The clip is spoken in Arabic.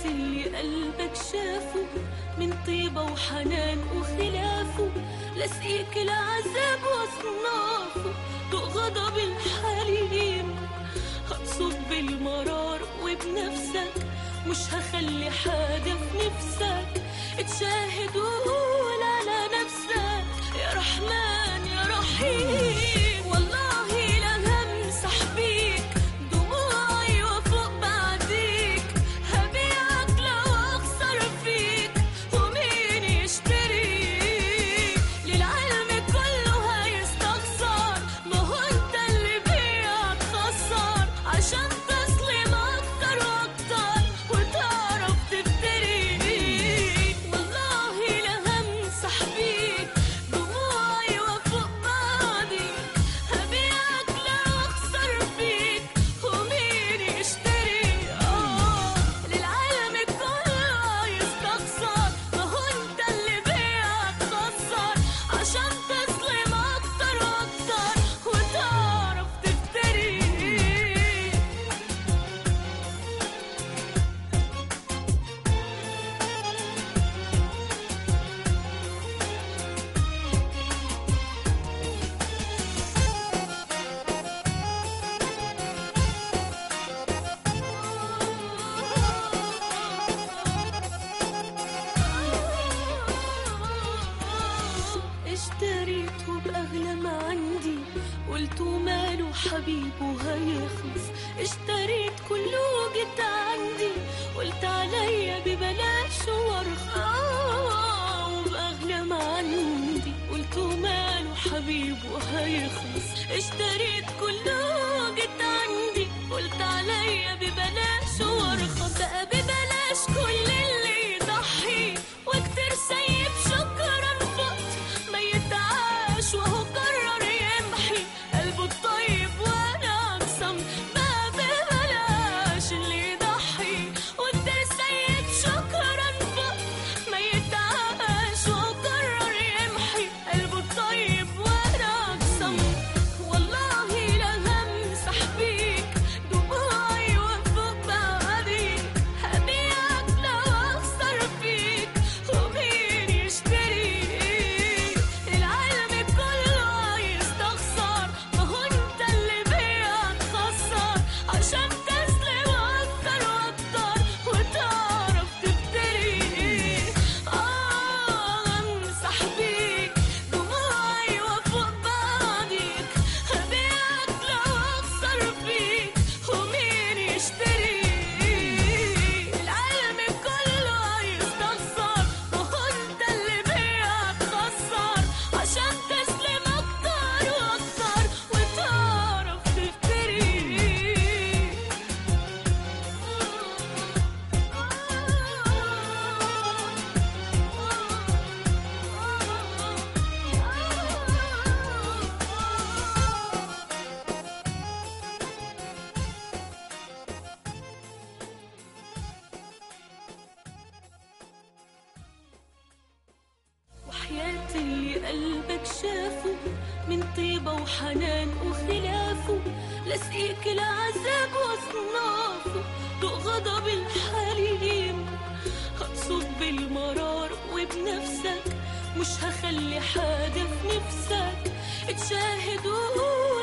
اللي قلبك شافه من طيبة وحنان وخلافه، لاسقيك العذاب واصنافه، دوق غضب الحليم، هتصب المرار وبنفسك، مش هخلي حاجة في نفسك، اتشاهد وقول على نفسك يا رحمن يا رحيم. والله لا همسح بيك دموعي وفوق بعديك، هبيعك لو اخسر فيك ومين يشتريك، للعلم كله هيستخسر، ما هو انت اللي بيعك خسر، عشان تظلم اكتر واكتر وتعرف تفتريك. والله لا همسح بيك دموعي وفوق بعديك، هبيعك لو اخسر فيك ومين يشتري. للعالم كله هيستخسر، ما هو انت اللي بيعك خسر، عشان تظلم اكتر واكتر وتعرف تفتري. اشتريته بأغلى ما عندي، قلت ماله حبيبه هيخلص، اشتريت كله جيت عندي، قلت عليا ببلاش وارخص، وبأغلى ما عندي قلت ماله حبيبه هيخلص، اشتريت كله جيت عندي، قلت عليا ببلاش وارخص، بقى ببلاش كل اللي يضحي وكتير سايب شكرا فقت ما يتعاش، وهو قرر يمحي قلبه الطيب وانا اقسم، بقى ببلاش اللي يضحي وكتير سايب شكرا فقت ما يتعاش، وهو قرر يمحي قلبه الطيب وانا اقسم. والله لا همسح بيك دموعي وفوق بعديك، هبيعك لو اخسر فيك ومين يشتريك، العالم كله هيستخسر، ما هو انت اللي بيعك خسر، عشان تظلم اكتر واكتر وتعرف تفتري. همسح بيك دموعي وفوق بعديك، هبيعك لو اخسر فيك ومين يشتريك، العالم كله هيستخسر، ما هو انت اللي بيعك خسر، عشان تظلم اكتر واكتر وتعرف تفتري. وحياة اللي قلبك شافه من طيبة وحنان وخلافه، لاسقيك العذاب واصنافه، دوق غضب الحليم، هتصب المرار وبنفسك، مش هخلي حاجة في نفسك، اتشاهد وقول